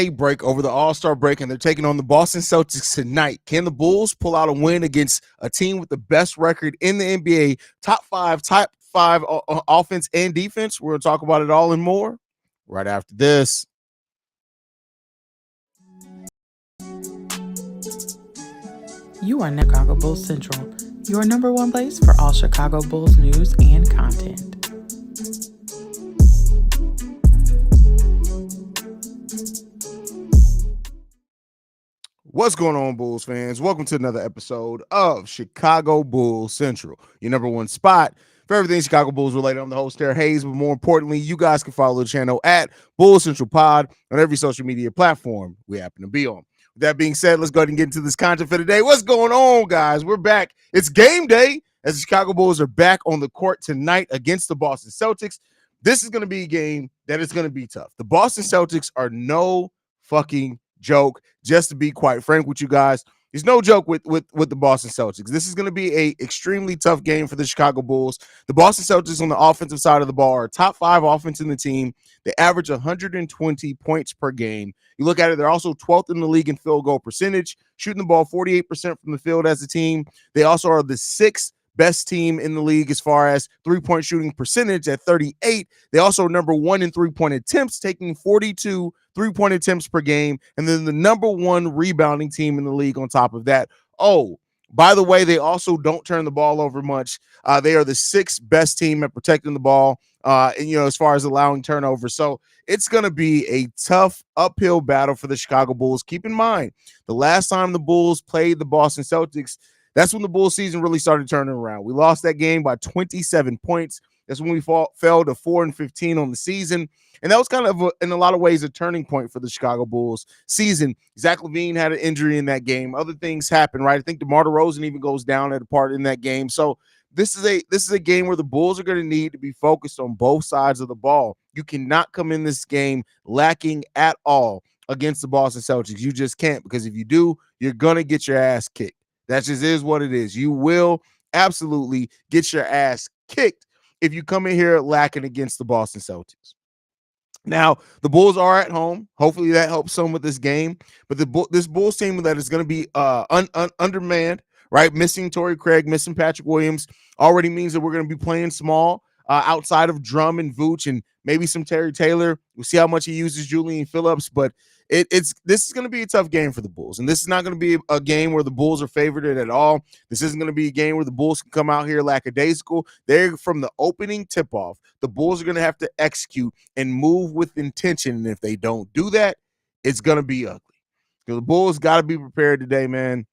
break over the All-Star break, and they're taking on the Boston Celtics tonight. Can the Bulls pull out a win against a team with the best record in the NBA, top five offense and defense? We're going to talk about it all and more right after this. You are Chicago Bulls Central, your number one place for all Chicago Bulls news and content. What's going on, Bulls fans? Welcome to another episode of Chicago Bulls Central, your number one spot for everything Chicago Bulls related. I'm the host, Haize, but more importantly, you guys can follow the channel at Bulls Central Pod on every social media platform we happen to be on. With that being said, let's go ahead and get into this content for today. What's going on, guys? We're back. It's game day as the Chicago Bulls are back on the court tonight against the Boston Celtics. This is going to be a game that is going to be tough. The Boston Celtics are no fucking joke. Just to be quite frank with you guys, there's no joke with the Boston Celtics. This is going to be a extremely tough game for the Chicago Bulls. The Boston Celtics on the offensive side of the ball are top 5 offense in the team. They average 120 points per game. You look at it, they're also 12th in the league in field goal percentage, shooting the ball 48% from the field as a team. They also are the 6th best team in the league as far as three-point shooting percentage at 38. They also number 1 in three-point attempts, taking 42 three-point attempts per game, and then the number 1 rebounding team in the league on top of that. Oh, by the way, they also don't turn the ball over much. They are the 6th best team at protecting the ball, and as far as allowing turnovers. So it's going to be a tough uphill battle for the Chicago Bulls. Keep in mind, the last time the Bulls played the Boston Celtics, that's when the Bulls season really started turning around. We lost that game by 27 points. That's when we fell to 4-15 on the season. And that was kind of, in a lot of ways, a turning point for the Chicago Bulls season. Zach LaVine had an injury in that game. Other things happened, right? I think DeMar DeRozan even goes down at a part in that game. So this is a game where the Bulls are going to need to be focused on both sides of the ball. You cannot come in this game lacking at all against the Boston Celtics. You just can't, because if you do, you're going to get your ass kicked. That just is what it is. You will absolutely get your ass kicked if you come in here lacking against the Boston Celtics. Now, the Bulls are at home. Hopefully that helps some with this game. But this Bulls team that is going to be undermanned, right? Missing Torrey Craig, missing Patrick Williams already means that we're going to be playing small outside of Drum and Vooch and maybe some Terry Taylor. We'll see how much he uses Julian Phillips, but this is going to be a tough game for the Bulls, and this is not going to be a game where the Bulls are favored at all. This isn't going to be a game where the Bulls can come out here lackadaisical. They're from the opening tip-off. The Bulls are going to have to execute and move with intention, and if they don't do that, it's going to be ugly. The Bulls got to be prepared today, man.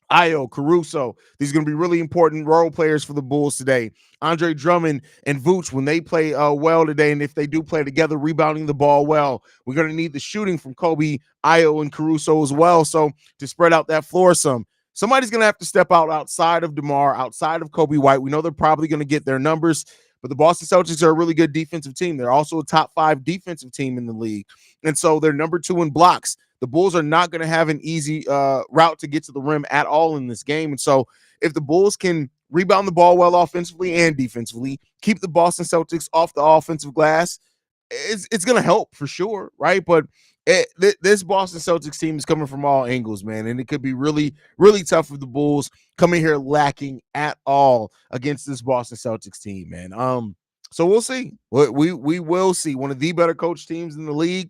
Ayo, Caruso, these are going to be really important role players for the Bulls today. Andre Drummond and Vooch, when they play well today, and if they do play together, rebounding the ball well, we're going to need the shooting from Kobe, Ayo, and Caruso as well. So to spread out that floor somebody's going to have to step out outside of DeMar, outside of Kobe White. We know they're probably going to get their numbers, but the Boston Celtics are a really good defensive team. They're also a top 5 defensive team in the league, and so they're number 2 in blocks. The Bulls are not going to have an easy route to get to the rim at all in this game. And so if the Bulls can rebound the ball well offensively and defensively, keep the Boston Celtics off the offensive glass, it's going to help for sure, right? But this Boston Celtics team is coming from all angles, man, and it could be really, really tough for the Bulls coming here lacking at all against this Boston Celtics team, man. So we'll see. We will see. One of the better coach teams in the league.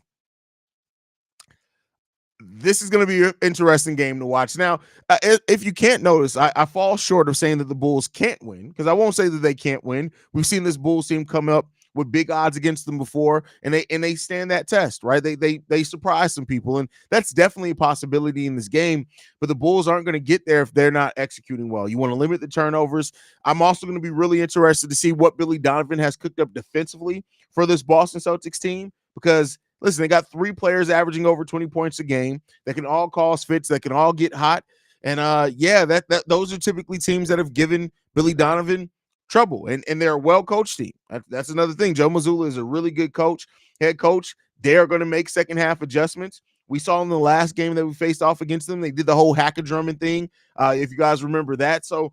This is going to be an interesting game to watch. Now, if you can't notice, I fall short of saying that the Bulls can't win, because I won't say that they can't win. We've seen this Bulls team come up with big odds against them before, and they stand that test, right? They surprise some people, and that's definitely a possibility in this game. But the Bulls aren't going to get there if they're not executing well. You want to limit the turnovers. I'm also going to be really interested to see what Billy Donovan has cooked up defensively for this Boston Celtics team, because listen, they got 3 players averaging over 20 points a game that can all cause fits, that can all get hot. And those are typically teams that have given Billy Donovan trouble. And they're a well-coached team. That's another thing. Joe Mazzulla is a really good head coach. They are going to make second half adjustments. We saw in the last game that we faced off against them, they did the whole hack a Drummond thing, if you guys remember that. So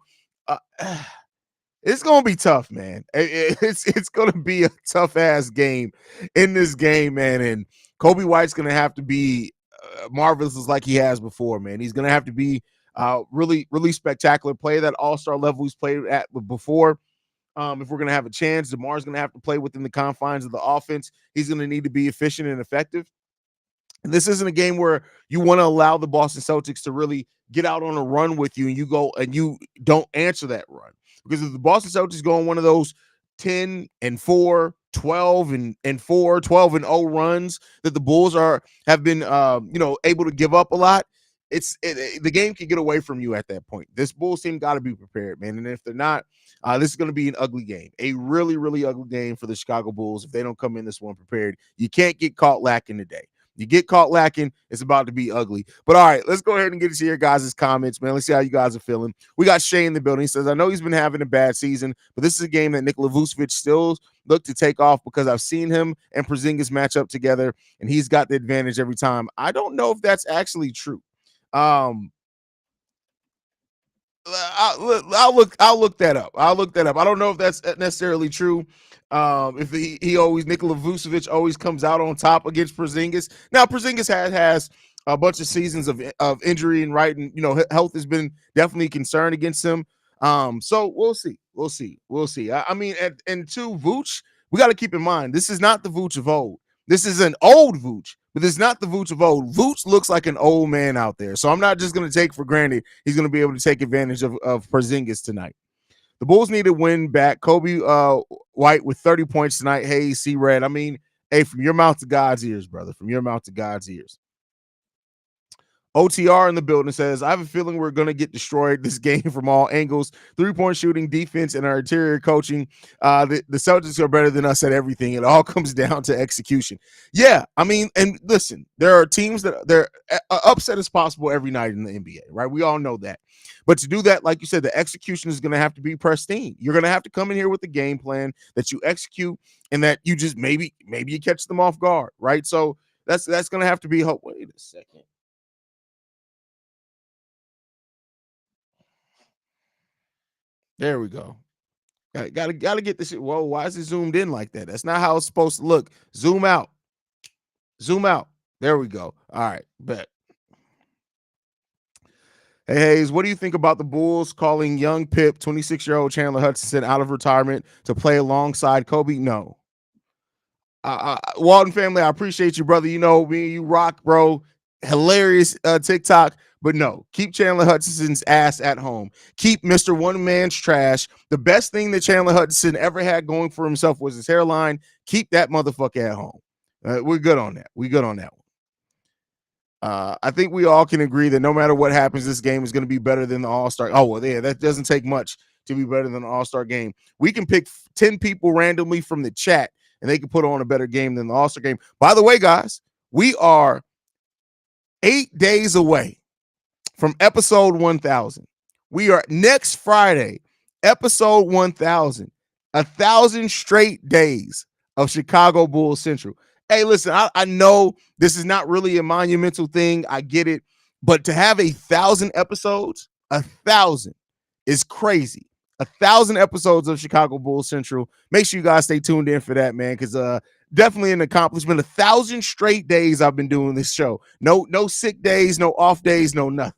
it's going to be tough, man. It's going to be a tough-ass game in this game, man. And Kobe White's going to have to be marvelous like he has before, man. He's going to have to be really, really spectacular, play that all-star level he's played at before. If we're going to have a chance, DeMar's going to have to play within the confines of the offense. He's going to need to be efficient and effective. And this isn't a game where you want to allow the Boston Celtics to really get out on a run with you and you go and you don't answer that run. Because if the Boston Celtics go on one of those 10-4, 12-4, 12-0 runs that the Bulls have been able to give up a lot, the game can get away from you at that point. This Bulls team got to be prepared, man. And if they're not, this is going to be an ugly game, a really, really ugly game for the Chicago Bulls if they don't come in this one prepared. You can't get caught lacking today. You get caught lacking, it's about to be ugly. But all right, let's go ahead and get into your guys' comments, man. Let's see how you guys are feeling. We got Shay in the building. He says, I know he's been having a bad season, but this is a game that Nikola Vucevic still looked to take off because I've seen him and Porzingis match up together, and he's got the advantage every time. I don't know if that's actually true. I'll look that up. I don't know if that's necessarily true. If Nikola Vucevic always comes out on top against Porzingis. Now Porzingis has a bunch of seasons of injury and health has been definitely a concern against him. So we'll see. I mean, and to Vooch, we got to keep in mind this is not the Vooch of old. This is an old Vooch, but it's not the Vooch of old. Vooch looks like an old man out there. So I'm not just going to take for granted he's going to be able to take advantage of Porzingis tonight. The Bulls need to win back. Kobe White with 30 points tonight. Hey, C-Red. I mean, hey, from your mouth to God's ears, brother. From your mouth to God's ears. OTR in the building says, I have a feeling we're going to get destroyed this game from all angles. 3-point shooting, defense, and our interior coaching. The Celtics are better than us at everything. It all comes down to execution. Yeah, I mean, and listen, there are teams that they're upset as possible every night in the NBA, right? We all know that. But to do that, like you said, the execution is going to have to be pristine. You're going to have to come in here with the game plan that you execute and that you just maybe you catch them off guard, right? So that's going to have to be – wait a second. There we go. Gotta get this shit. Whoa, why is it zoomed in like that? That's not how it's supposed to look. Zoom out. There we go. All right, bet. Hey, Haize, what do you think about the Bulls calling young Pip, 26-year-old Chandler Hutchinson, out of retirement to play alongside Kobe? No. Walton family, I appreciate you, brother. You know me, you rock, bro. Hilarious TikTok. But no, keep Chandler Hutchinson's ass at home. Keep Mr. One Man's trash. The best thing that Chandler Hutchinson ever had going for himself was his hairline. Keep that motherfucker at home. We're good on that. One. I think we all can agree that no matter what happens, this game is going to be better than the All-Star. Oh, well, yeah, that doesn't take much to be better than the All-Star game. We can pick 10 people randomly from the chat, and they can put on a better game than the All-Star game. By the way, guys, we are 8 days away from episode 1000. We are next Friday, episode 1000, 1,000 straight days of Chicago Bulls Central. Hey, listen, I know this is not really a monumental thing. I get it. But to have 1,000 episodes, 1,000 is crazy. 1,000 episodes of Chicago Bulls Central. Make sure you guys stay tuned in for that, man, because definitely an accomplishment. 1,000 straight days I've been doing this show. No sick days, no off days, no nothing.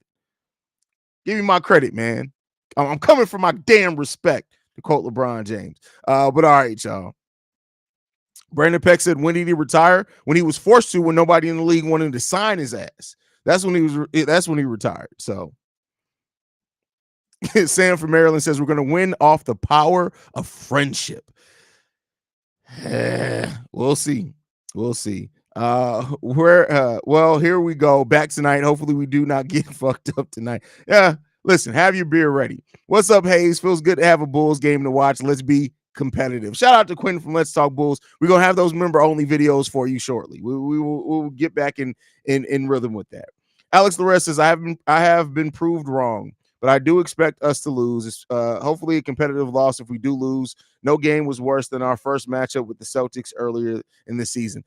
Give me my credit, man. I'm coming for my damn respect, to quote LeBron James. But all right, y'all. Brandon Peck said, when did he retire? When he was forced to, when nobody in the league wanted to sign his ass. That's when he retired. So Sam from Maryland says, we're going to win off the power of friendship. We'll see. Well, here we go. Back tonight. Hopefully we do not get fucked up tonight. Yeah, listen, have your beer ready. What's up, Haize? Feels good to have a Bulls game to watch. Let's be competitive. Shout out to Quentin from Let's Talk Bulls. We're going to have those member-only videos for you shortly. We'll get back in rhythm with that. Alex Lorez says, I have been proved wrong, but I do expect us to lose. Hopefully a competitive loss if we do lose. No game was worse than our first matchup with the Celtics earlier in the season.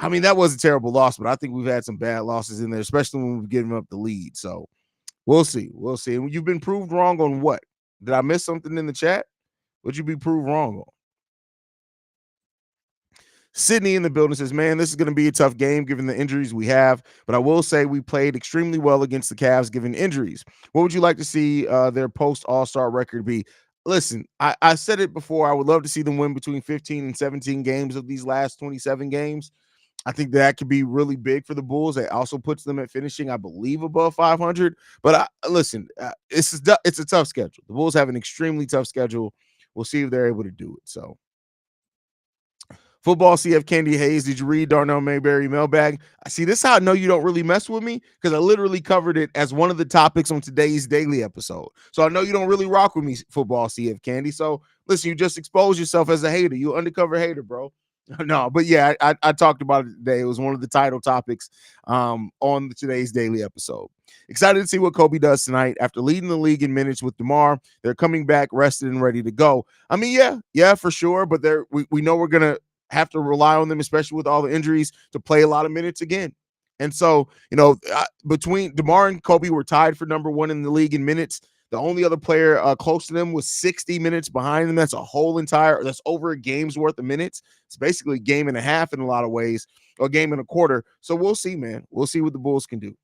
I mean, that was a terrible loss, but I think we've had some bad losses in there, especially when we've given up the lead. So we'll see. And you've been proved wrong on what? Did I miss something in the chat? What'd you be proved wrong on? Sydney in the building says, man, this is going to be a tough game given the injuries we have, but I will say we played extremely well against the Cavs given injuries. What would you like to see their post All-Star record be? Listen, I said it before. I would love to see them win between 15 and 17 games of these last 27 games. I think that could be really big for the Bulls. It also puts them at finishing, I believe, above 500. But listen, it's a tough schedule. The Bulls have an extremely tough schedule. We'll see if they're able to do it. So, Football CF Candy Haize, did you read Darnell Mayberry mailbag? I see, this is how I know you don't really mess with me, because I literally covered it as one of the topics on today's daily episode. So I know you don't really rock with me, Football CF Candy. So listen, you just expose yourself as a hater. You undercover hater, bro. No, but yeah, I talked about it today. It was one of the title topics on today's daily episode. Excited to see what Kobe does tonight. After leading the league in minutes with DeMar, they're coming back rested and ready to go. I mean, yeah, for sure. But we know we're gonna have to rely on them, especially with all the injuries, to play a lot of minutes again. And so, between DeMar and Kobe were tied for number one in the league in minutes. The only other player close to them was 60 minutes behind them. That's over a game's worth of minutes. It's basically a game and a half in a lot of ways, or a game and a quarter. So we'll see, man. We'll see what the Bulls can do.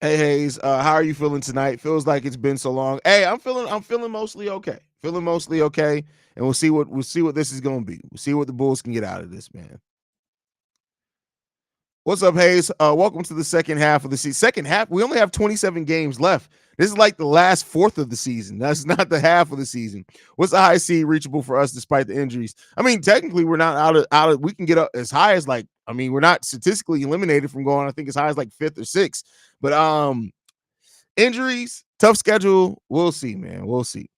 Hey Haize, how are you feeling tonight? Feels like it's been so long. Hey, I'm feeling mostly okay. Feeling mostly okay, and we'll see what this is going to be. We'll see what the Bulls can get out of this, man. What's up, Haize? Welcome to the second half of the season. Second half, we only have 27 games left. This is like the last fourth of the season. That's not the half of the season. What's the high seed reachable for us despite the injuries? I mean, technically, we're not out of. We can get up as high as we're not statistically eliminated from going, I think, as high as like fifth or sixth. But injuries, tough schedule. We'll see, man. We'll see.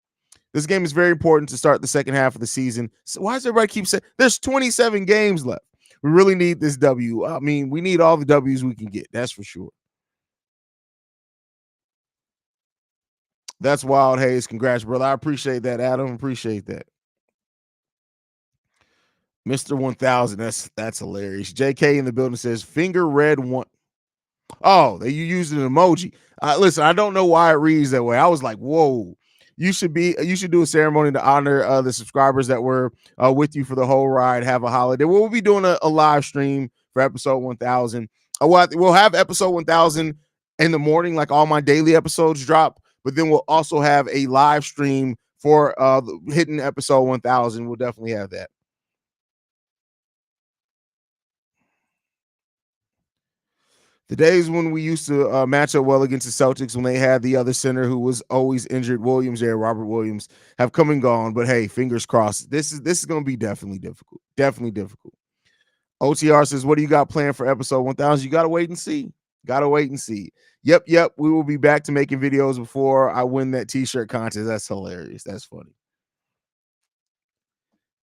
This game is very important to start the second half of the season. So why does everybody keep saying there's 27 games left? We really need this W. I mean, we need all the W's we can get. That's for sure. That's wild, Haize. Congrats, brother. I appreciate that, Adam. Appreciate that. Mr. 1000. That's hilarious. JK in the building says finger red one. Oh, you used an emoji. Listen, I don't know why it reads that way. I was like, whoa. You should do a ceremony to honor the subscribers that were with you for the whole ride. Have a holiday. We'll be doing a live stream for episode 1000. We'll have episode 1000 in the morning, like all my daily episodes drop. But then we'll also have a live stream for hitting episode 1000. We'll definitely have that. The days when we used to match up well against the Celtics, when they had the other center who was always injured, Robert Williams, have come and gone. But hey, fingers crossed. This is going to be definitely difficult. Definitely difficult. OTR says, what do you got planned for episode 1000? You got to wait and see. Got to wait and see. Yep. We will be back to making videos before I win that t-shirt contest. That's hilarious. That's funny.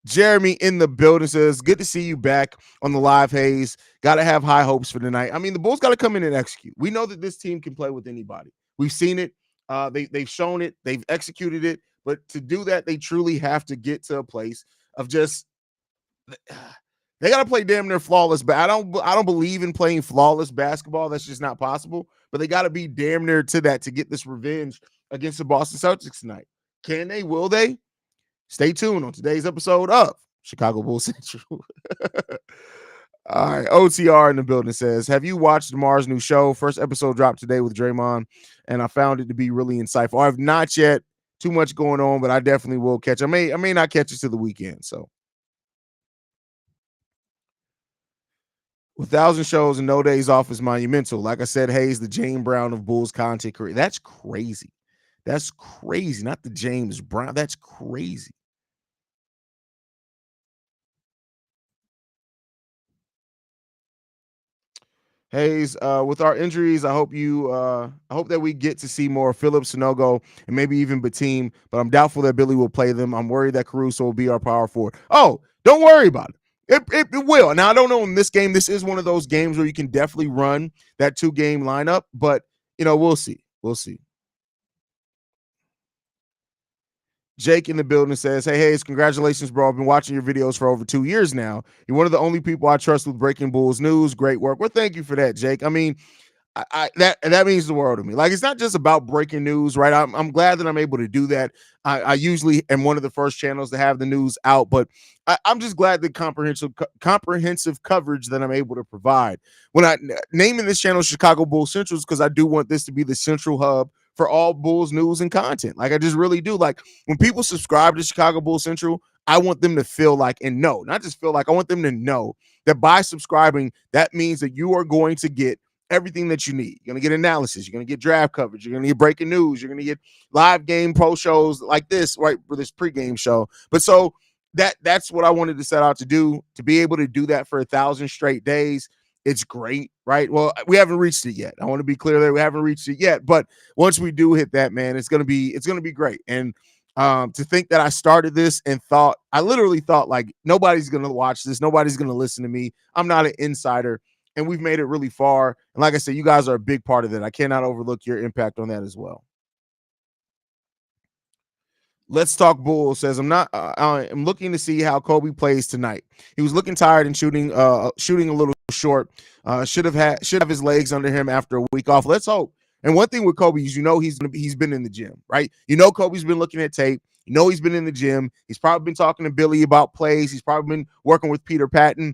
Jeremy in the building says, good to see you back on the live, Haize. Got to have high hopes for tonight. I mean, the Bulls got to come in and execute. We know that this team can play with anybody. We've seen it. They've shown it. They've executed it. But to do that, they truly have to get to a place of just they got to play damn near flawless. But I don't believe in playing flawless basketball. That's just not possible. But they got to be damn near to that to get this revenge against the Boston Celtics tonight. Can they? Will they? Stay tuned on today's episode of Chicago Bulls Central. All right. OTR in the building says, have you watched DeMar's new show? First episode dropped today with Draymond, and I found it to be really insightful. I have not yet. Too much going on, but I definitely will catch. I may not catch it to the weekend. So 1,000 shows and no days off is monumental. Like I said, Haize, the Jane Brown of Bulls content career. That's crazy. That's crazy. Not the James Brown. That's crazy. Haize, with our injuries, I hope that we get to see more Phillips, Sanogo, and maybe even Bateem, but I'm doubtful that Billy will play them. I'm worried that Caruso will be our power forward. Oh, don't worry about it. It will. Now, I don't know in this game. This is one of those games where you can definitely run that 2-game lineup, but, we'll see. We'll see. Jake in the building says, hey, Haize, congratulations, bro. I've been watching your videos for over 2 years now. You're one of the only people I trust with breaking Bulls news. Great work. Well, thank you for that, Jake. I mean, that means the world to me. Like, it's not just about breaking news, right? I'm glad that I'm able to do that. I usually am one of the first channels to have the news out, but I'm just glad the comprehensive coverage that I'm able to provide. When I naming this channel Chicago Bulls Central is because I do want this to be the central hub for all Bulls news and content. Like, I just really do. Like, when people subscribe to Chicago Bulls Central, I want them to feel like and know, not just feel like, I want them to know that by subscribing, that means that you are going to get everything that you need. You're going to get analysis. You're going to get draft coverage. You're going to get breaking news. You're going to get live game pro shows like this, right, for this pregame show. But so that's what I wanted to set out to do, to be able to do that for 1,000 straight days. It's great, right? Well, we haven't reached it yet. I want to be clear that we haven't reached it yet. But once we do hit that, man, it's gonna be great. And to think that I started this and I literally thought like nobody's gonna watch this, nobody's gonna listen to me. I'm not an insider, and we've made it really far. And like I said, you guys are a big part of that. I cannot overlook your impact on that as well. Let's Talk Bulls says, I'm looking to see how Kobe plays tonight. He was looking tired and shooting a little short. Should have his legs under him after a week off. Let's hope. And one thing with Kobe is, he's been in the gym, right? Kobe's been looking at tape. He's been in the gym. He's probably been talking to Billy about plays. He's probably been working with Peter Patton.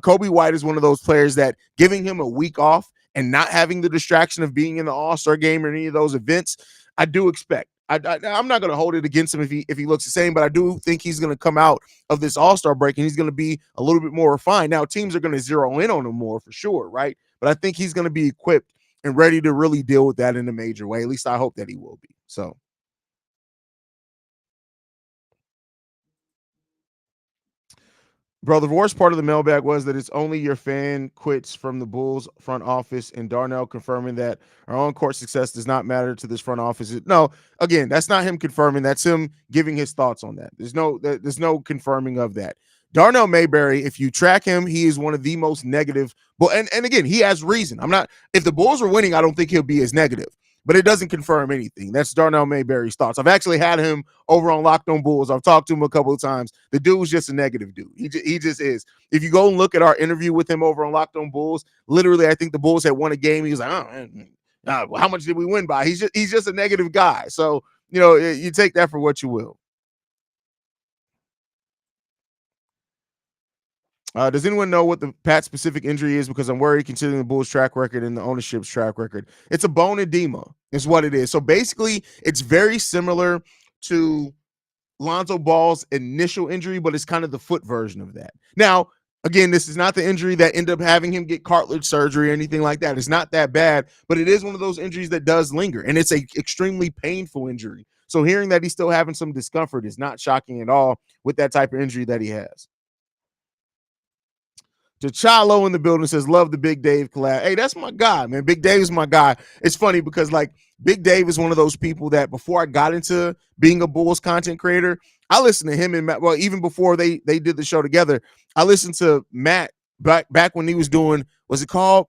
Kobe White is one of those players that giving him a week off and not having the distraction of being in the All-Star game or any of those events, I do expect. I'm not going to hold it against him if he looks the same, but I do think he's going to come out of this All-Star break and he's going to be a little bit more refined. Now, teams are going to zero in on him more for sure, right? But I think he's going to be equipped and ready to really deal with that in a major way. At least I hope that he will be. So. Bro, the worst part of the mailbag was that it's only your fan quits from the Bulls front office, and Darnell confirming that our on court success does not matter to this front office. No, again, that's not him confirming. That's him giving his thoughts on that. There's no confirming of that. Darnell Mayberry, if you track him, he is one of the most negative. But and again, he has reason. If the Bulls are winning, I don't think he'll be as negative. But it doesn't confirm anything. That's Darnell Mayberry's thoughts. I've actually had him over on Locked On Bulls. I've talked to him a couple of times. The dude's just a negative dude. He just is. If you go and look at our interview with him over on Locked On Bulls, literally, I think the Bulls had won a game. He was like, how much did we win by? He's just a negative guy. So, you take that for what you will. Does anyone know what the Pat specific injury is? Because I'm worried considering the Bulls track record and the ownership's track record. It's a bone edema is what it is. So basically, it's very similar to Lonzo Ball's initial injury, but it's kind of the foot version of that. Now, again, this is not the injury that ended up having him get cartilage surgery or anything like that. It's not that bad, but it is one of those injuries that does linger, and it's a extremely painful injury. So hearing that he's still having some discomfort is not shocking at all with that type of injury that he has. T'Challa in the building says, love the Big Dave collab. Hey, that's my guy, man. Big Dave is my guy. It's funny because, like, Big Dave is one of those people that before I got into being a Bulls content creator, I listened to him and Matt. Well, even before they did the show together, I listened to Matt back when he was doing, was it called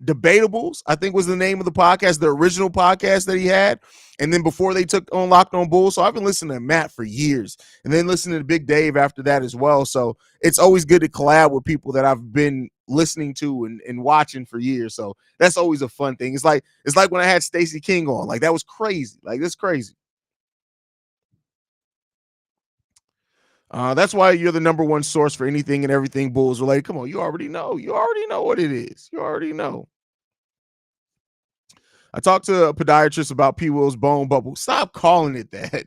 Debatables? I think was the name of the podcast, the original podcast that he had. And then before they took on Locked On Bulls. So I've been listening to Matt for years and then listening to Big Dave after that as well. So it's always good to collab with people that I've been listening to and watching for years. So that's always a fun thing. It's like when I had Stacey King on, like that was crazy. Like that's crazy. That's why you're the number one source for anything and everything Bulls related. Come on, you already know. You already know what it is. You already know. I talked to a podiatrist about P. Will's bone bubble. Stop calling it that.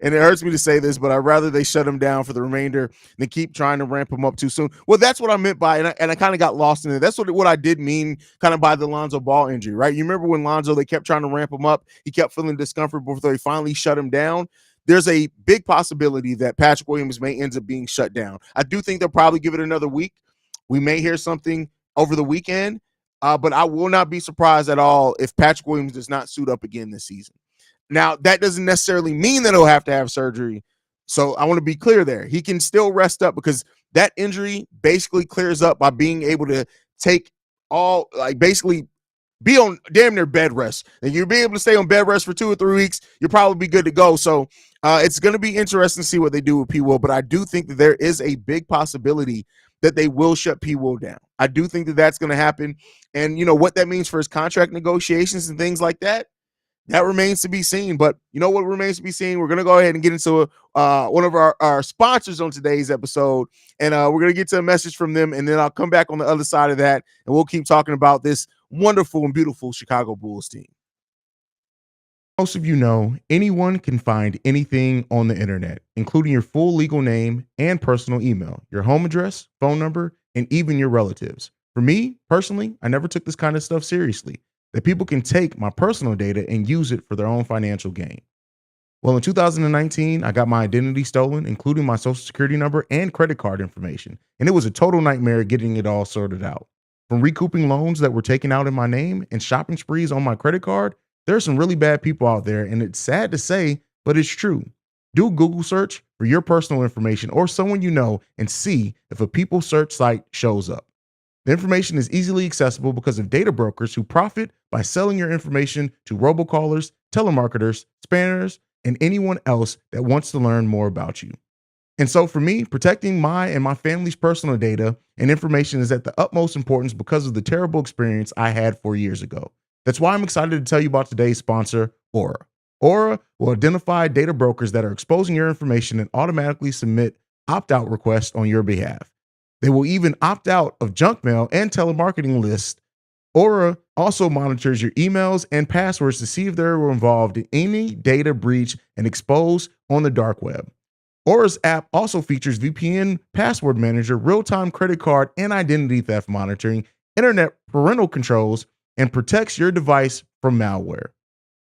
And it hurts me to say this, but I'd rather they shut him down for the remainder than keep trying to ramp him up too soon. Well, that's what I meant by, and I kind of got lost in it. That's what I did mean kind of by the Lonzo Ball injury, right? You remember when Lonzo, they kept trying to ramp him up. He kept feeling discomfort before they finally shut him down. There's a big possibility that Patrick Williams may end up being shut down. I do think they'll probably give it another week. We may hear something over the weekend. But I will not be surprised at all if Patrick Williams does not suit up again this season. Now, that doesn't necessarily mean that he'll have to have surgery. So I want to be clear there. He can still rest up because that injury basically clears up by being able to take basically be on damn near bed rest. And you'll be able to stay on bed rest for 2 or 3 weeks. You'll probably be good to go. So it's going to be interesting to see what they do with P. Will. But I do think that there is a big possibility that they will shut P. Will down. I do think that that's going to happen. And what that means for his contract negotiations and things like that, that remains to be seen. But you know what remains to be seen? We're going to go ahead and get into one of our sponsors on today's episode. And we're going to get to a message from them. And then I'll come back on the other side of that. And we'll keep talking about this wonderful and beautiful Chicago Bulls team. Most of you know, anyone can find anything on the internet, including your full legal name and personal email, your home address, phone number, and even your relatives. For me, personally, I never took this kind of stuff seriously, that people can take my personal data and use it for their own financial gain. Well, in 2019, I got my identity stolen, including my social security number and credit card information, and it was a total nightmare getting it all sorted out. From recouping loans that were taken out in my name and shopping sprees on my credit card, there are some really bad people out there, and it's sad to say, but it's true. Do a Google search for your personal information or someone you know and see if a people search site shows up. The information is easily accessible because of data brokers who profit by selling your information to robocallers, telemarketers, spammers, and anyone else that wants to learn more about you. And so for me, protecting my and my family's personal data and information is at the utmost importance because of the terrible experience I had 4 years ago. That's why I'm excited to tell you about today's sponsor, Aura. Aura will identify data brokers that are exposing your information and automatically submit opt-out requests on your behalf. They will even opt out of junk mail and telemarketing lists. Aura also monitors your emails and passwords to see if they were involved in any data breach and exposed on the dark web. Aura's app also features VPN password manager, real-time credit card and identity theft monitoring, internet parental controls, and protects your device from malware.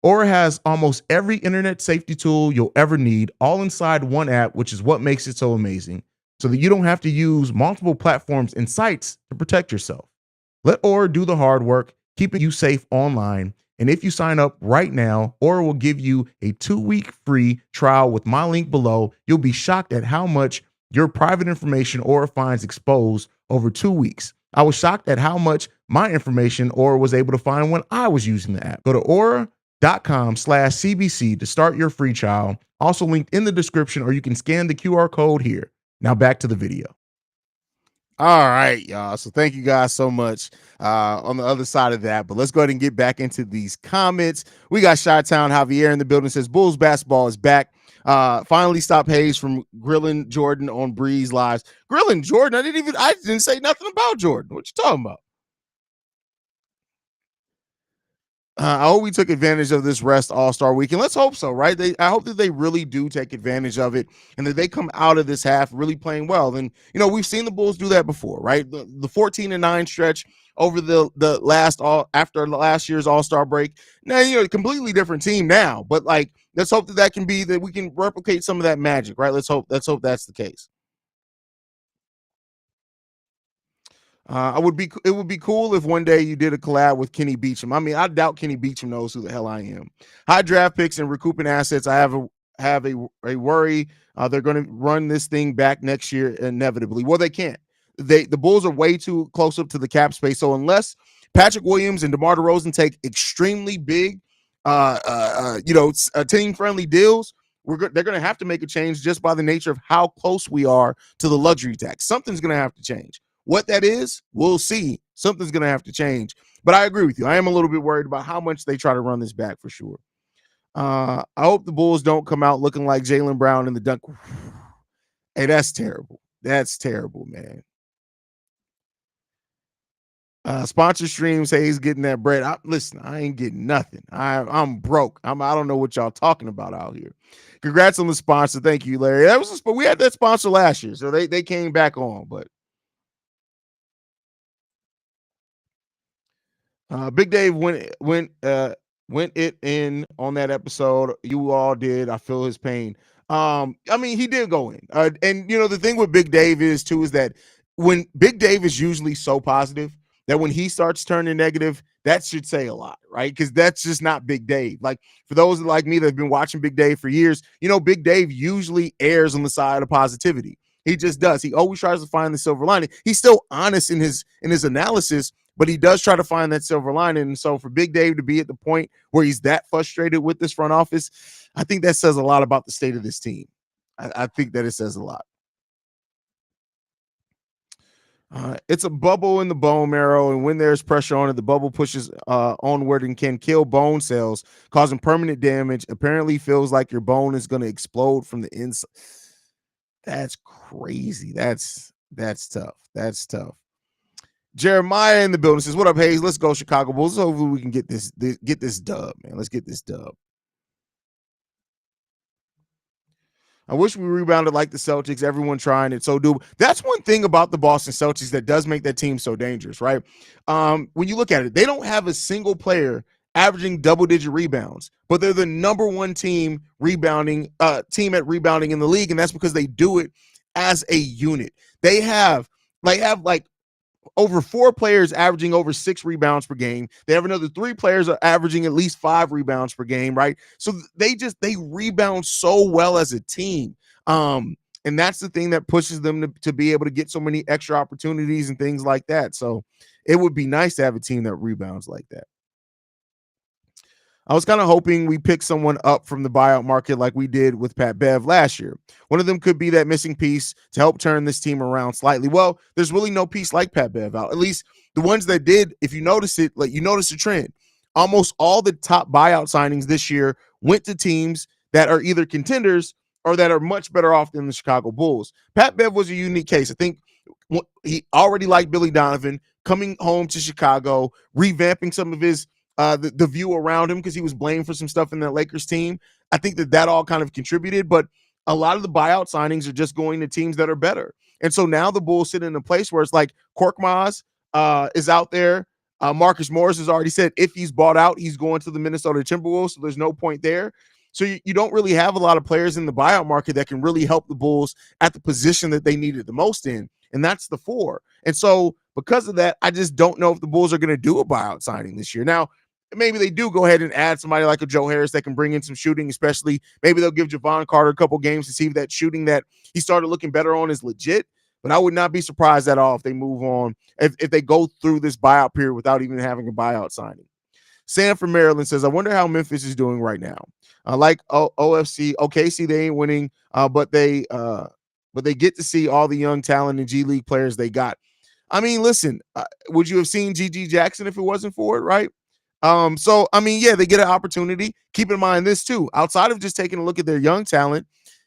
Aura has almost every internet safety tool you'll ever need, all inside one app, which is what makes it so amazing, so that you don't have to use multiple platforms and sites to protect yourself. Let Aura do the hard work, keeping you safe online. And if you sign up right now, Aura will give you a 2-week free trial with my link below. You'll be shocked at how much your private information Aura finds exposed over 2 weeks. I was shocked at how much my information Aura was able to find when I was using the app. Go to aura.com/CBC to start your free trial. Also linked in the description, or you can scan the QR code here. Now back to the video. All right, y'all. So thank you guys so much on the other side of that. But let's go ahead and get back into these comments. We got Chi-Town Javier in the building, says Bulls basketball is back. Finally stop Haize from grilling Jordan on Breeze Lives. Grilling Jordan? I didn't say nothing about Jordan. What you talking about? I hope we took advantage of this rest All-Star weekend. Let's hope so, right? I hope that they really do take advantage of it and that they come out of this half really playing well. And, we've seen the Bulls do that before, right? The 14-9 stretch over after last year's All-Star break. Now, completely different team now, but let's hope that we can replicate some of that magic, right? Let's hope that's the case. It would be cool if one day you did a collab with Kenny Beecham. I mean, I doubt Kenny Beecham knows who the hell I am. High draft picks and recouping assets. I have a worry. They're going to run this thing back next year inevitably. Well, they can't. The Bulls are way too close up to the cap space. So unless Patrick Williams and DeMar DeRozan take extremely big, team friendly deals, they're going to have to make a change just by the nature of how close we are to the luxury tax. Something's going to have to change. What that is, we'll see. Something's going to have to change. But I agree with you. I am a little bit worried about how much they try to run this back for sure. I hope the Bulls don't come out looking like Jaylen Brown in the dunk. Hey, that's terrible. That's terrible, man. Sponsor streams, Haize getting that bread. Listen, I ain't getting nothing. I'm broke. I don't know what y'all talking about out here. Congrats on the sponsor. Thank you, Larry. We had that sponsor last year, so they came back on, but Big Dave went it in on that episode. You all did. I feel his pain. I mean, he did go in. And the thing with Big Dave is that when Big Dave is usually so positive that when he starts turning negative, that should say a lot, right? Because that's just not Big Dave. Like, for those like me that have been watching Big Dave for years, Big Dave usually errs on the side of positivity. He just does. He always tries to find the silver lining. He's still honest in his analysis, but he does try to find that silver lining. And so for Big Dave to be at the point where he's that frustrated with this front office, I think that says a lot about the state of this team. I think that it says a lot. It's a bubble in the bone marrow, and when there's pressure on it, the bubble pushes onward and can kill bone cells, causing permanent damage. Apparently, feels like your bone is going to explode from the inside. That's crazy. That's tough. That's tough. Jeremiah in the building says, "What up, Haize? Let's go, Chicago Bulls. Hopefully, we can get this dub, man. Let's get this dub." I wish we rebounded like the Celtics. Everyone trying it. So do that's one thing about the Boston Celtics that does make that team so dangerous, right? When you look at it, they don't have a single player averaging double-digit rebounds, but they're the number one team rebounding team at rebounding in the league, and that's because they do it as a unit. They have like over 4 players averaging over 6 rebounds per game. They have another 3 players are averaging at least 5 rebounds per game, right? So they rebound so well as a team. And that's the thing that pushes them to be able to get so many extra opportunities and things like that. So it would be nice to have a team that rebounds like that. I was kind of hoping we pick someone up from the buyout market like we did with Pat Bev last year. One of them could be that missing piece to help turn this team around slightly. Well, there's really no piece like Pat Bev out. At least the ones that did, if you notice it, like you notice the trend. Almost all the top buyout signings this year went to teams that are either contenders or that are much better off than the Chicago Bulls. Pat Bev was a unique case. I think he already liked Billy Donovan coming home to Chicago, revamping some of his the view around him because he was blamed for some stuff in that Lakers team. I think that all kind of contributed, but a lot of the buyout signings are just going to teams that are better. And so now the Bulls sit in a place where it's like Korkmaz is out there. Marcus Morris has already said if he's bought out, he's going to the Minnesota Timberwolves. So there's no point there. So you don't really have a lot of players in the buyout market that can really help the Bulls at the position that they needed the most in. And that's the 4. And so because of that, I just don't know if the Bulls are going to do a buyout signing this year. Now, maybe they do go ahead and add somebody like a Joe Harris that can bring in some shooting, especially maybe they'll give Javon Carter a couple games to see if that shooting that he started looking better on is legit. But I would not be surprised at all if they move on, if they go through this buyout period without even having a buyout signing. Sam from Maryland says, I wonder how Memphis is doing right now. Like OKC, they ain't winning, but they get to see all the young talent and G League players they got. I mean, listen, would you have seen GG Jackson if it wasn't for it, right? So I mean, yeah, they get an opportunity. Keep in mind this too. Outside of just taking a look at their young talent,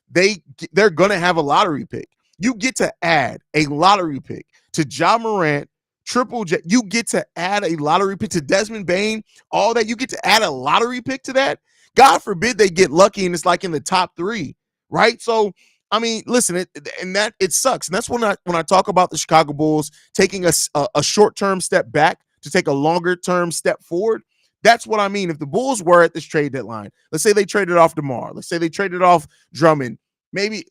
they're gonna have a lottery pick. You get to add a lottery pick to Ja Morant, Triple J. You get to add a lottery pick to Desmond Bain. All that you get to add a lottery pick to that. God forbid they get lucky and it's like in the top 3, right? So I mean, listen, it sucks, and that's when I talk about the Chicago Bulls taking a short term step back to take a longer term step forward. That's what I mean. If the Bulls were at this trade deadline, let's say they traded off DeMar, let's say they traded off Drummond, maybe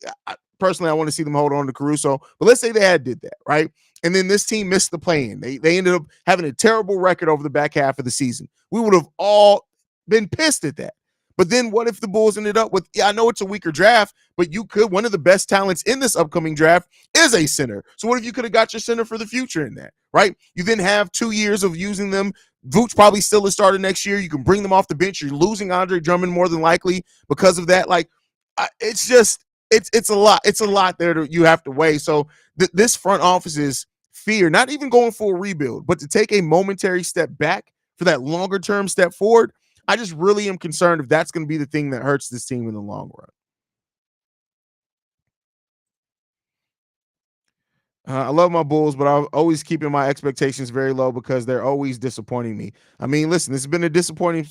personally I want to see them hold on to Caruso, but let's say they had did that, right? And then this team missed the play-in. They ended up having a terrible record over the back half of the season. We would have all been pissed at that. But then what if the Bulls ended up with, I know it's a weaker draft, but one of the best talents in this upcoming draft is a center. So what if you could have got your center for the future in that, right? You then have 2 years of using them. Vooch probably still is starting next year. You can bring them off the bench. You're losing Andre Drummond more than likely because of that. Like, it's a lot. It's a lot there that you have to weigh. So this front office's fear, not even going for a rebuild, but to take a momentary step back for that longer term step forward, I just really am concerned if that's going to be the thing that hurts this team in the long run. I love my Bulls, but I'm always keeping my expectations very low because they're always disappointing me. I mean, listen, this has been a disappointing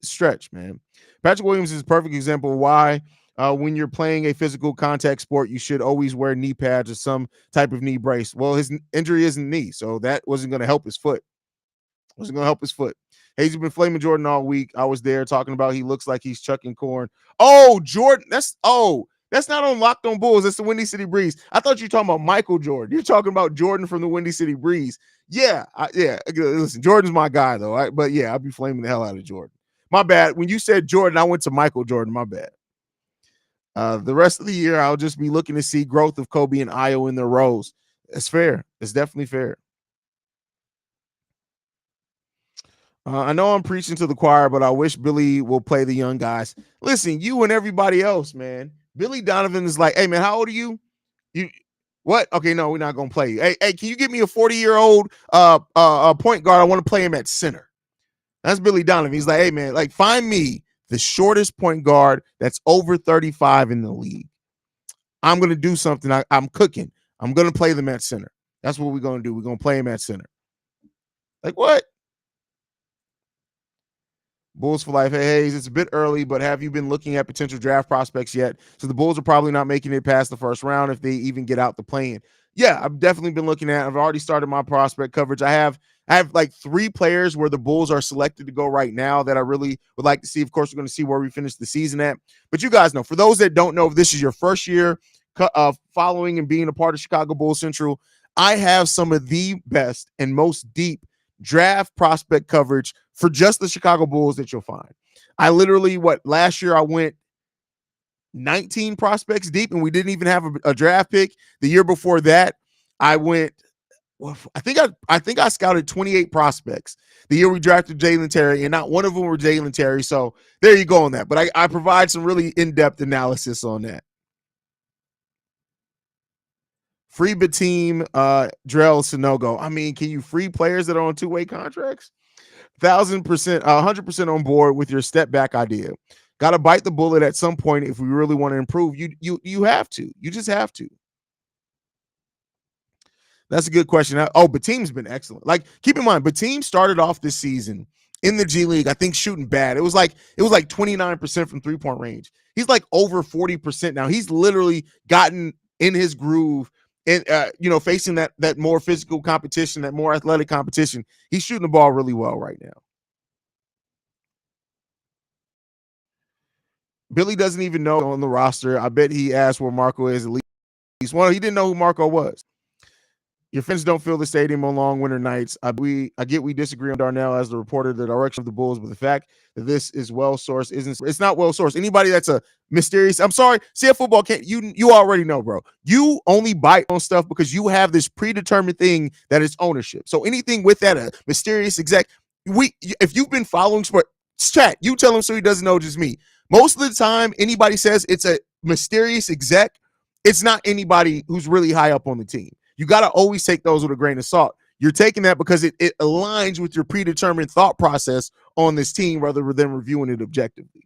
stretch, man. Patrick Williams is a perfect example of why when you're playing a physical contact sport, you should always wear knee pads or some type of knee brace. Well, his injury isn't knee, so that wasn't going to help his foot. Wasn't going to help his foot. Haize been flaming Jordan all week. I was there talking about he looks like he's chucking corn. Oh, Jordan. That's not on Locked On Bulls. That's the Windy City Breeze. I thought you were talking about Michael Jordan. You're talking about Jordan from the Windy City Breeze. Yeah. Listen, Jordan's my guy, though. Right? But yeah, I'll be flaming the hell out of Jordan. My bad. When you said Jordan, I went to Michael Jordan. My bad. The rest of the year, I'll just be looking to see growth of Kobe and Ayo in their roles. It's fair. It's definitely fair. I know I'm preaching to the choir, but I wish Billy will play the young guys. Listen, you and everybody else, man. Billy Donovan is like, hey, man, how old are you? What? Okay, no, we're not gonna play you. Hey, can you give me a 40-year-old point guard? I want to play him at center. That's Billy Donovan. He's like, hey man, like find me the shortest point guard that's over 35 in the league. I'm gonna do something. I'm cooking. I'm gonna play them at center. That's what we're gonna do. We're gonna play him at center. Like what? Bulls for life. Hey, Haize, it's a bit early, but have you been looking at potential draft prospects yet? So the Bulls are probably not making it past the first round if they even get out the play-in. Yeah, I've definitely been looking at. I've already started my prospect coverage. I have like 3 players where the Bulls are selected to go right now that I really would like to see. Of course, we're going to see where we finish the season at. But you guys know, for those that don't know, if this is your first year following and being a part of Chicago Bulls Central, I have some of the best and most deep draft prospect coverage for just the Chicago Bulls that you'll find. I literally, last year I went 19 prospects deep and we didn't even have a draft pick. The year before that, I went, well, I think I scouted 28 prospects the year we drafted Jalen Terry, and not one of them were Jalen Terry. So there you go on that. But I provide some really in-depth analysis on that. Free Bateem, Drell Sinogo. I mean, can you free players that are on 2-way contracts? 1,000%, 100% on board with your step back idea. Got to bite the bullet at some point if we really want to improve. You have to. You just have to. That's a good question. Bateem's been excellent. Like, keep in mind, Bateem started off this season in the G League, I think, shooting bad. It was like 29% from 3-point range. He's like over 40% now. He's literally gotten in his groove and facing that more physical competition, that more athletic competition. He's shooting the ball really well right now. Billy doesn't even know on the roster. I bet he asked where Marco is at least. Well, he didn't know who Marco was. Your fans don't fill the stadium on long winter nights. I get we disagree on Darnell as the reporter, the direction of the Bulls, but the fact that this is well sourced it's not well sourced. Anybody that's a mysterious, I'm sorry, CF football can't. You already know, bro. You only bite on stuff because you have this predetermined thing that is ownership. So anything with that, a mysterious exec, if you've been following sport, chat, you tell him so he doesn't know, just me. Most of the time, anybody says it's a mysterious exec, it's not anybody who's really high up on the team. You got to always take those with a grain of salt. You're taking that because it aligns with your predetermined thought process on this team rather than reviewing it objectively.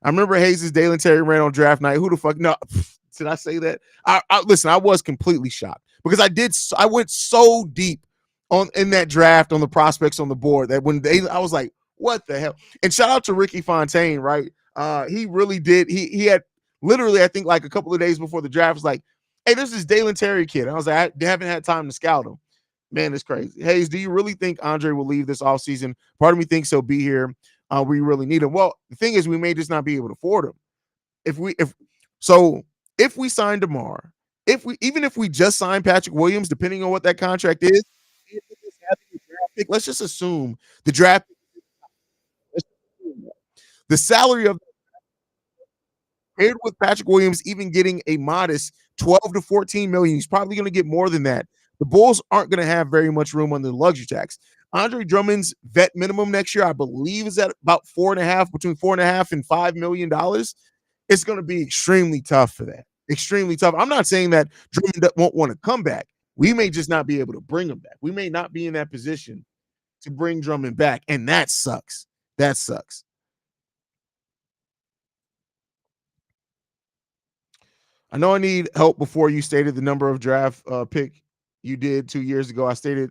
I remember Haize's Dalen Terry ran on draft night. Who the fuck? No, did I say that? Listen, I was completely shocked because I went so deep in that draft on the prospects on the board that I was like, what the hell? And shout out to Ricky Fontaine, right? He really did. He had literally, I think, like a couple of days before the draft, was like, hey, this is Dalen Terry kid. I was like, I haven't had time to scout him. Man, it's crazy. Haize, do you really think Andre will leave this offseason? Part of me thinks he'll be here. We really need him. Well, the thing is, we may just not be able to afford him. If we sign DeMar, even if we just sign Patrick Williams, depending on what that contract is, let's just assume the draft. The salary of paired with Patrick Williams even getting a modest 12 to 14 million. He's probably going to get more than that. The Bulls aren't going to have very much room on the luxury tax. Andre Drummond's vet minimum next year, I believe, is at about between $4.5 and $5 million. It's going to be extremely tough for that. Extremely tough. I'm not saying that Drummond won't want to come back. We may just not be able to bring him back. We may not be in that position to bring Drummond back, and that sucks. That sucks. I know I need help before you stated the number of draft pick you did 2 years ago. I stated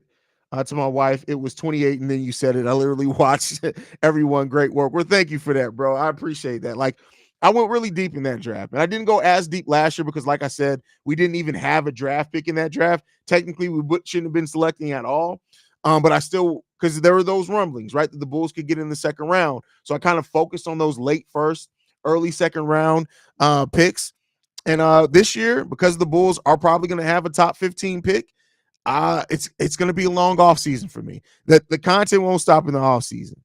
to my wife it was 28, and then you said it. I literally watched everyone. Great work. Well, thank you for that, bro. I appreciate that. Like, I went really deep in that draft, and I didn't go as deep last year because, like I said, we didn't even have a draft pick in that draft. Technically, we shouldn't have been selecting at all. But I still, because there were those rumblings, right, that the Bulls could get in the second round. So I kind of focused on those late first, early second round picks. And this year, because the Bulls are probably going to have a top 15 pick, it's going to be a long off season for me. The content won't stop in the off season.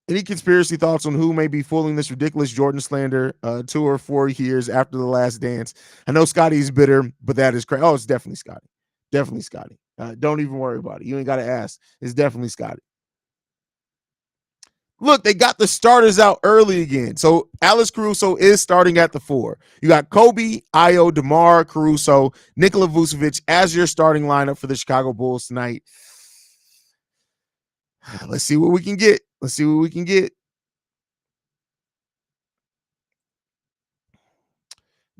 Any conspiracy thoughts on who may be fooling this ridiculous Jordan slander 2 or 4 years after the last dance? I know Scotty's bitter, but that is crazy. Oh, it's definitely Scotty. Definitely Scotty. Don't even worry about it. You ain't got to ask. It's definitely Scotty. Look, they got the starters out early again. So Alex Caruso is starting at the 4. You got Kobe, Io, DeMar, Caruso, Nikola Vucevic as your starting lineup for the Chicago Bulls tonight. Let's see what we can get. Let's see what we can get.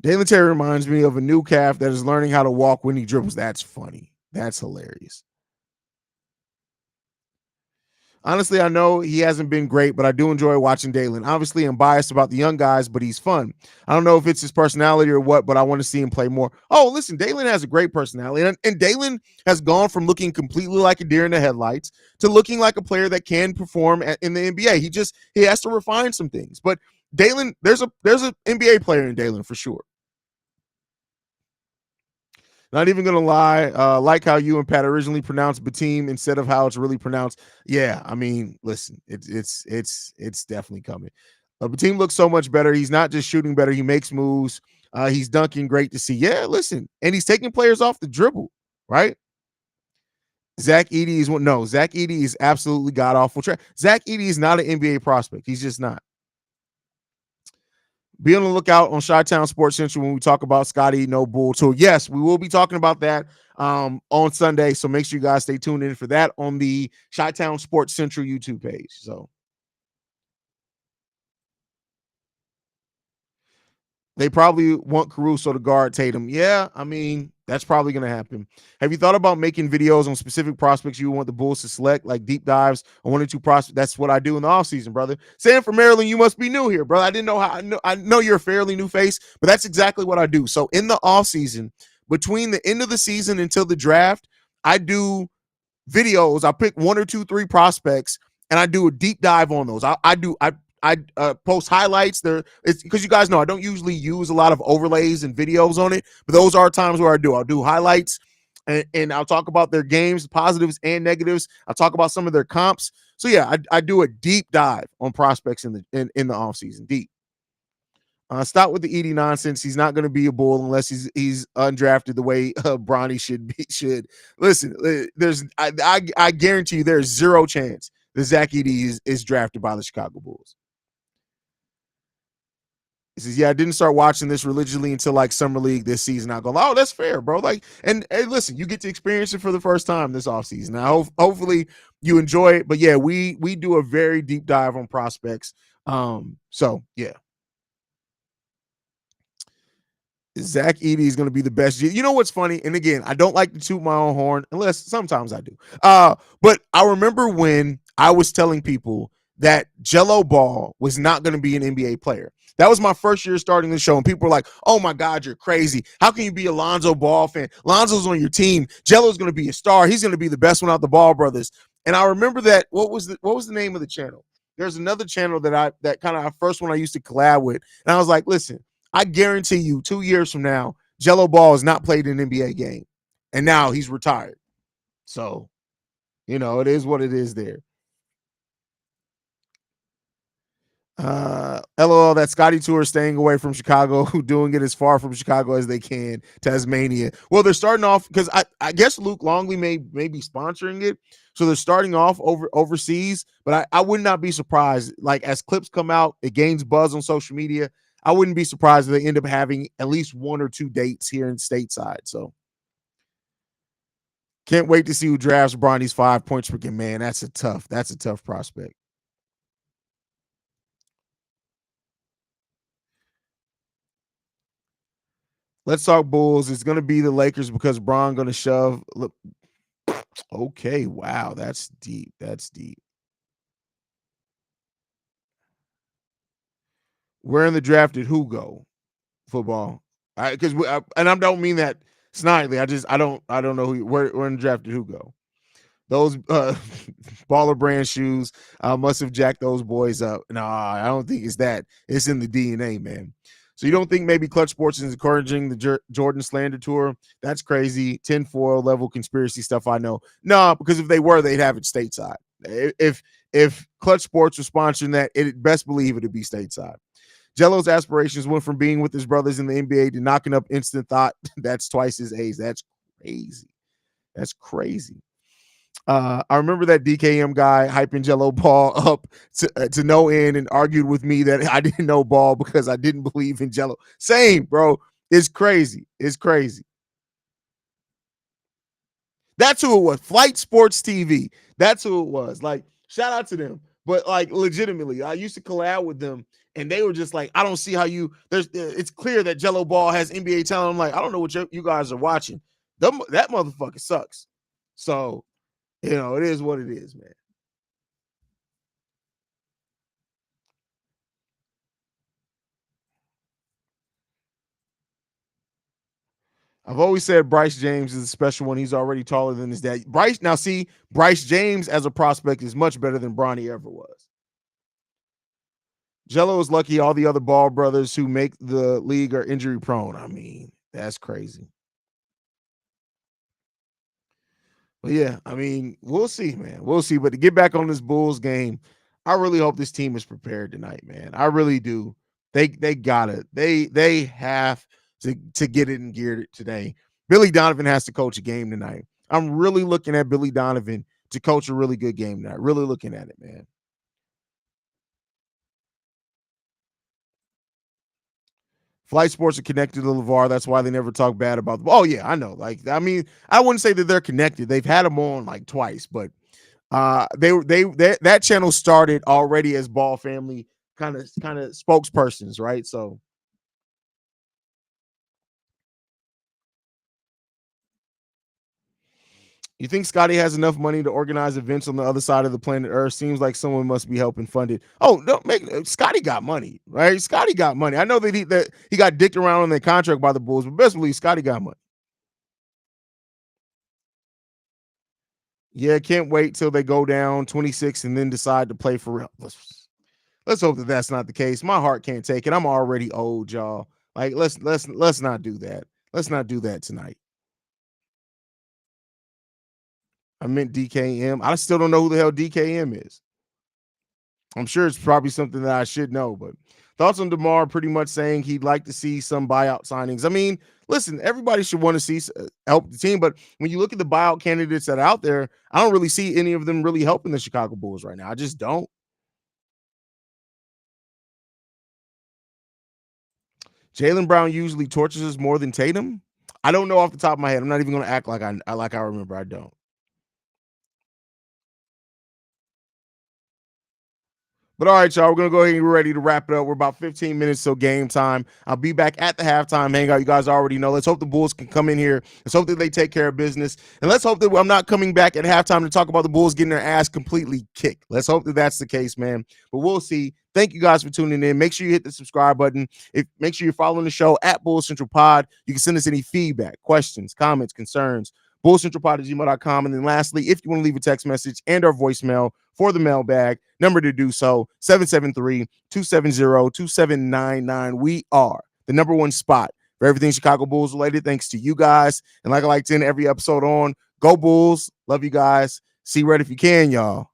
Dalen Terry reminds me of a new calf that is learning how to walk when he dribbles. That's funny. That's hilarious. Honestly, I know he hasn't been great, but I do enjoy watching Dalen. Obviously, I'm biased about the young guys, but he's fun. I don't know if it's his personality or what, but I want to see him play more. Oh, listen, Dalen has a great personality, and Dalen has gone from looking completely like a deer in the headlights to looking like a player that can perform in the NBA. He has to refine some things, but Dalen, there's an NBA player in Dalen for sure. Not even gonna lie, like how you and Pat originally pronounced Bateem instead of how it's really pronounced. Yeah, I mean, listen, it's definitely coming. Bateem looks so much better. He's not just shooting better; he makes moves. He's dunking, great to see. Yeah, listen, and he's taking players off the dribble, right? Zach Edey is one. No, Zach Edey is absolutely god awful. Zach Edey is not an NBA prospect. He's just not. Be on the lookout on Chi-Town Sports Central when we talk about Scotty No Bull Tour. Yes, we will be talking about that on Sunday. So make sure you guys stay tuned in for that on the Chi-Town Sports Central YouTube page. So they probably want Caruso to guard Tatum. Yeah, I mean, that's probably going to happen. Have you thought about making videos on specific prospects you want the Bulls to select, like deep dives on 1 or 2 prospects? That's what I do in the offseason, brother. Sam from Maryland, you must be new here, brother. I didn't know how. I know you're a fairly new face, but that's exactly what I do. So in the offseason, between the end of the season until the draft, I do videos. I pick 1 or 2, 3 prospects, and I do a deep dive on those. I post highlights there. It's because you guys know I don't usually use a lot of overlays and videos on it, but those are times where I do. I'll do highlights and I'll talk about their games, positives and negatives. I'll talk about some of their comps. So yeah, I do a deep dive on prospects in the offseason. Deep. Stop with the Edey nonsense. He's not going to be a Bull unless he's undrafted the way Bronny should. Listen, I guarantee you there's zero chance that Zach Edey is drafted by the Chicago Bulls. He says, yeah, I didn't start watching this religiously until like summer league this season. I go, oh, that's fair, bro. Like, and hey, listen, you get to experience it for the first time this offseason. Now, hopefully you enjoy it. But yeah, we do a very deep dive on prospects. So yeah. Zach Edey is going to be the best. You know what's funny? And again, I don't like to toot my own horn, unless sometimes I do. But I remember when I was telling people that Jello Ball was not going to be an NBA player. That was my first year starting the show, and people were like, "Oh my God, you're crazy! How can you be a Lonzo Ball fan? Lonzo's on your team. Jello's going to be a star. He's going to be the best one out the Ball brothers." And I remember that. What was the name of the channel? There's another channel that kind of first one I used to collab with, and I was like, "Listen, I guarantee you 2 years from now, Jello Ball has not played an NBA game. And now he's retired." So, it is what it is there. LOL, that Scotty Tour is staying away from Chicago, doing it as far from Chicago as they can, Tasmania. Well, they're starting off because I guess Luke Longley may be sponsoring it. So they're starting off overseas, but I would not be surprised. Like as clips come out, it gains buzz on social media. I wouldn't be surprised if they end up having at least 1 or 2 dates here in stateside. So can't wait to see who drafts Bronny's 5 points per game. Man, that's a tough prospect. Let's talk Bulls. It's going to be the Lakers because Bron going to shove. Look, okay, wow, that's deep. That's deep. Where in the draft did who go? Football, because and I don't mean that snidely. I don't know where in the draft did who go. Those baller brand shoes must have jacked those boys up. Nah, I don't think it's that. It's in the DNA, man. So you don't think maybe Clutch Sports is encouraging the Jordan slander tour? That's crazy. Tinfoil level conspiracy stuff. I know. No, because if they were, they'd have it stateside. If Clutch Sports was sponsoring that, it best believe it'd be stateside. Jello's aspirations went from being with his brothers in the NBA to knocking up instant thought. That's twice his age. That's crazy. That's crazy. I remember that DKM guy hyping Jello Ball up to no end and argued with me that I didn't know ball because I didn't believe in Jello. Same, bro. It's crazy. It's crazy. That's who it was. Flight Sports TV. That's who it was. Like, shout out to them. But like, legitimately, I used to collab with them, and they were just like, "I don't see how you." There's. It's clear that Jello Ball has NBA talent. I'm like, I don't know what you guys are watching. That motherfucker sucks. So it is what it is, man. I've always said Bryce James is a special one. He's already taller than his dad. Bryce James as a prospect is much better than Bronny ever was. Jello is lucky all the other Ball brothers who make the league are injury prone. I mean, that's crazy. But yeah, I mean, we'll see, man. We'll see. But to get back on this Bulls game, I really hope this team is prepared tonight, man. I really do. They got it. They have to get it in gear today. Billy Donovan has to coach a game tonight. I'm really looking at Billy Donovan to coach a really good game tonight. Really looking at it, man. Flight Sports are connected to LeVar. That's why they never talk bad about them. Oh, yeah, I know. Like, I mean, I wouldn't say that they're connected. They've had them on like twice, but that channel started already as Ball family kind of spokespersons, right? So you think Scotty has enough money to organize events on the other side of the planet Earth? Seems like someone must be helping fund it. Oh, no, Scotty got money, right? Scotty got money. I know that he got dicked around on their contract by the Bulls, but best believe Scotty got money. Yeah, can't wait till they go down 26 and then decide to play for real. Let's hope that that's not the case. My heart can't take it. I'm already old, y'all. Like let's not do that. Let's not do that tonight. I meant DKM. I still don't know who the hell DKM is. I'm sure it's probably something that I should know, but thoughts on DeMar pretty much saying he'd like to see some buyout signings. I mean, listen, everybody should want to see help the team, but when you look at the buyout candidates that are out there, I don't really see any of them really helping the Chicago Bulls right now. I just don't. Jaylen Brown usually tortures us more than Tatum. I don't know off the top of my head. I'm not even going to act like I remember. I don't. But all right, y'all, we're going to go ahead and get ready to wrap it up. We're about 15 minutes till game time. I'll be back at the halftime hangout. You guys already know. Let's hope the Bulls can come in here. Let's hope that they take care of business. And let's hope that I'm not coming back at halftime to talk about the Bulls getting their ass completely kicked. Let's hope that that's the case, man. But we'll see. Thank you guys for tuning in. Make sure you hit the subscribe button. Make sure you're following the show at Bulls Central Pod. You can send us any feedback, questions, comments, concerns. BullsCentralPod@gmail.com. And then lastly, if you want to leave a text message and or voicemail for the mailbag, number to do so, 773-270-2799. We are the number one spot for everything Chicago Bulls related, thanks to you guys. And like I like to end every episode on, go Bulls. Love you guys. See red if you can, y'all.